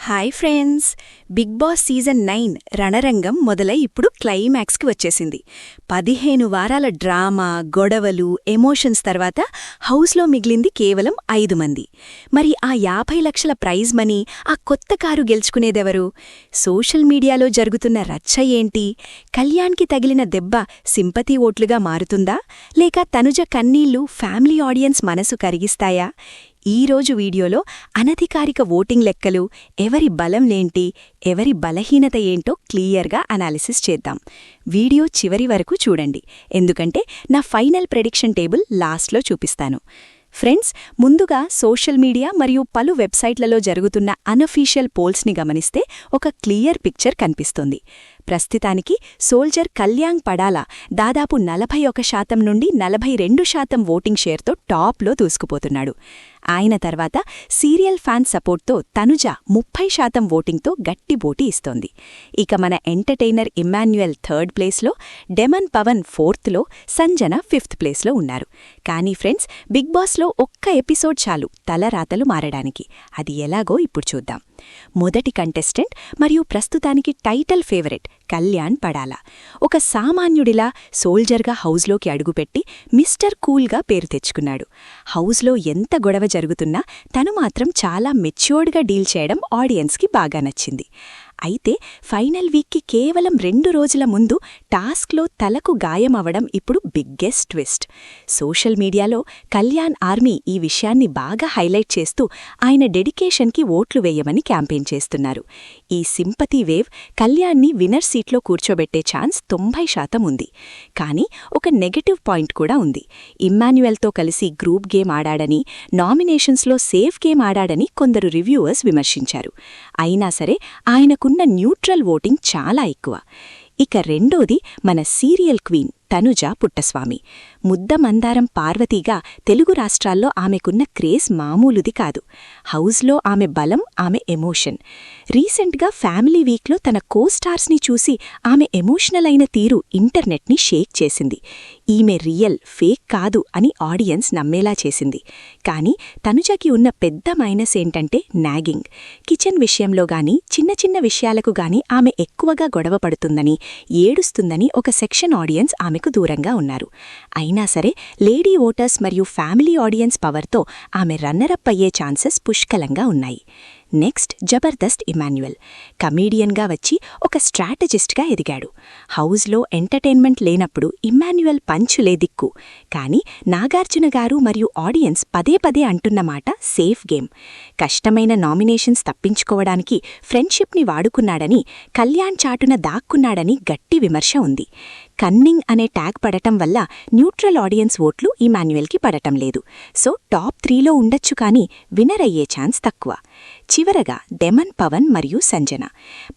Hi friends, Bigg Boss season 9 రణరంగం మొదలై ఇప్పుడు క్లైమాక్స్కి వచ్చేసింది. 15 వారాల డ్రామా, గొడవలు, ఎమోషన్స్ తర్వాత హౌస్లో మిగిలింది కేవలం 5 మంది. మరి ఆ 50 లక్షల ప్రైజ్ మనీ, ఆ కొత్త కారు గెలుచుకునేదెవరు? సోషల్ మీడియాలో జరుగుతున్న రచ్చ ఏంటి? కళ్యాణ్కి తగిలిన దెబ్బ సింపతి ఓట్లుగా మారుతుందా, లేక తనుజ కన్నీళ్లు ఫ్యామిలీ ఆడియన్స్ మనసు కరిగిస్తాయా? ఈరోజు వీడియోలో అనధికారిక ఓటింగ్ లెక్కలు, ఎవరి బలంలేంటి, ఎవరి బలహీనత ఏంటో క్లియర్గా అనాలిసిస్ చేద్దాం. వీడియో చివరి వరకు చూడండి, ఎందుకంటే నా ఫైనల్ ప్రెడిక్షన్ టేబుల్ లాస్ట్లో చూపిస్తాను. ఫ్రెండ్స్, ముందుగా సోషల్ మీడియా మరియు పలు వెబ్సైట్లలో జరుగుతున్న అనఫీషియల్ పోల్స్ని గమనిస్తే ఒక క్లియర్ పిక్చర్ కనిపిస్తుంది. ప్రస్తుతానికి సోల్జర్ కళ్యాణ్ పడాలా దాదాపు 41% నుండి 42% ఓటింగ్ షేర్తో టాప్లో దూసుకుపోతున్నాడు. ఆయన తర్వాత సీరియల్ ఫ్యాన్ సపోర్ట్తో తనుజ 30% ఓటింగ్తో గట్టి పోటీ ఇస్తోంది. ఇక మన ఎంటర్టైనర్ ఇమ్మాన్యుయల్ 3rd ప్లేస్లో, డెమన్ పవన్ 4థ్లో, సంజన 5th ప్లేస్లో ఉన్నారు. కానీ ఫ్రెండ్స్, బిగ్ బాస్లో ఒక్క ఎపిసోడ్ చాలు తలరాతలు మారడానికి. అది ఎలాగో ఇప్పుడు చూద్దాం. మొదటి కంటెస్టెంట్ మరియు ప్రస్తుతానికి టైటిల్ ఫేవరెట్ కళ్యాణ్ పడాలా ఒక సామాన్యుడిలా సోల్జర్గా హౌస్లోకి అడుగుపెట్టి మిస్టర్ కూల్గా పేరు తెచ్చుకున్నాడు. హౌస్లో ఎంత గొడవ జరుగుతున్నా తను మాత్రం చాలా మెచ్యూర్డ్గా డీల్ చేయడం ఆడియన్స్కి బాగా నచ్చింది. అయితే ఫైనల్ వీక్కి కేవలం 2 రోజుల ముందు టాస్క్లో తలకు గాయమవడం ఇప్పుడు బిగ్గెస్ట్ ట్విస్ట్. సోషల్ మీడియాలో కళ్యాణ్ ఆర్మీ ఈ విషయాన్ని బాగా హైలైట్ చేస్తూ ఆయన డెడికేషన్కి ఓట్లు వేయమని క్యాంపెయిన్ చేస్తున్నారు. ఈ సింపతి వేవ్ కళ్యాణ్ని విన్నర్ సీట్లో కూర్చోబెట్టే ఛాన్స్ 90% ఉంది. కానీ ఒక నెగటివ్ పాయింట్ కూడా ఉంది. ఇమ్మాన్యుయల్తో కలిసి గ్రూప్ గేమ్ ఆడాడని, నామినేషన్స్లో సేఫ్ గేమ్ ఆడాడని కొందరు రివ్యూవర్స్ విమర్శించారు. అయినా సరే ఆయనకున్న న్యూట్రల్ ఓటింగ్ చాలా ఎక్కువ. ఇక రెండోది మన సీరియల్ క్వీన్ తనుజ పుట్టస్వామి. ముద్దమందారం పార్వతీగా తెలుగు రాష్ట్రాల్లో ఆమెకున్న క్రేజ్ మామూలుది కాదు. హౌస్లో ఆమె బలం, ఆమె ఎమోషన్. రీసెంట్గా ఫ్యామిలీ వీక్లో తన కోస్టార్స్ని చూసి ఆమె ఎమోషనల్ అయిన తీరు ఇంటర్నెట్ని షేక్ చేసింది. ఈమె రియల్, ఫేక్ కాదు అని ఆడియన్స్ నమ్మేలా చేసింది. కానీ తనుజకి ఉన్న పెద్ద మైనస్ ఏంటంటే నాగింగ్. కిచెన్ విషయంలో గానీ, చిన్న చిన్న విషయాలకు గానీ ఆమె ఎక్కువగా గొడవపడుతుందని, ఏడుస్తుందని ఒక సెక్షన్ ఆడియన్స్ ఆమెకు దూరంగా ఉన్నారు. అయినా సరే లేడీ ఓటర్స్ మరియు ఫ్యామిలీ ఆడియన్స్ పవర్తో ఆమె రన్నరప్ అయ్యే ఛాన్సెస్ పుష్కలంగా ఉన్నాయి. నెక్స్ట్ జబర్దస్త్ ఇమ్మాన్యుయల్. కమీడియన్గా వచ్చి ఒక స్ట్రాటజిస్ట్గా ఎదిగాడు. హౌస్లో ఎంటర్టైన్మెంట్ లేనప్పుడు ఇమ్మాన్యుయల్ పంచులే దిక్కు. కానీ నాగార్జున గారు మరియు ఆడియన్స్ పదే పదే అంటున్నమాట సేఫ్ గేమ్. కష్టమైన నామినేషన్స్ తప్పించుకోవడానికి ఫ్రెండ్షిప్ని వాడుకున్నాడని, కళ్యాణ్ చాటున దాక్కున్నాడని గట్టి విమర్శ ఉంది. కన్నింగ్ అనే ట్యాగ్ పడటం వల్ల న్యూట్రల్ ఆడియన్స్ ఓట్లు ఇమ్మాన్యుయల్కి పడటం లేదు. సో టాప్ 3లో ఉండొచ్చు, కానీ విన్నర్ అయ్యే ఛాన్స్ తక్కువ. చివరగా డెమన్ పవన్ మరియు సంజన.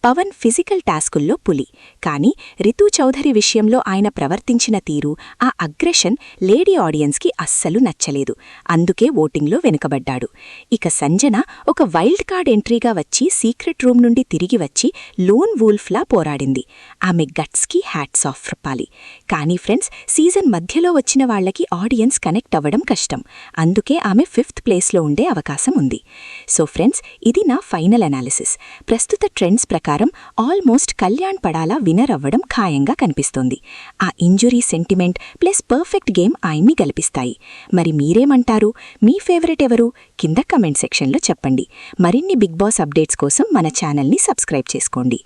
పవన్ ఫిజికల్ టాస్కుల్లో పులి. కానీ రితూ చౌధరి విషయంలో ఆయన ప్రవర్తించిన తీరు, ఆ అగ్రెషన్ లేడీ ఆడియన్స్కి అస్సలు నచ్చలేదు. అందుకే ఓటింగ్లో వెనుకబడ్డాడు. ఇక సంజన ఒక వైల్డ్ కార్డ్ ఎంట్రీగా వచ్చి సీక్రెట్ రూమ్ నుండి తిరిగి వచ్చి లోన్ వూల్ఫ్లా పోరాడింది. ఆమె గట్స్కి హ్యాట్స్ ఆఫ్ చెప్పాలి. కానీ ఫ్రెండ్స్, సీజన్ మధ్యలో వచ్చిన వాళ్లకి ఆడియన్స్ కనెక్ట్ అవ్వడం కష్టం. అందుకే ఆమె 5th ప్లేస్లో ఉండే అవకాశం ఉంది. సో ఫ్రెండ్స్, ఇది నా ఫైనల్ అనాలిసిస్. ప్రస్తుత ట్రెండ్స్ ప్రకారం ఆల్మోస్ట్ కళ్యాణ్ పడాలా విన్నర్ అవ్వడం ఖాయంగా కనిపిస్తోంది. ఆ injury sentiment plus perfect game ఆయన్ని గెలిపిస్తాయి. మరి మీరేమంటారు? మీ ఫేవరెట్ ఎవరు? కింద కమెంట్ సెక్షన్లో చెప్పండి. మరిన్ని బిగ్ బాస్ అప్డేట్స్ కోసం మన ఛానల్ని సబ్స్క్రైబ్ చేసుకోండి.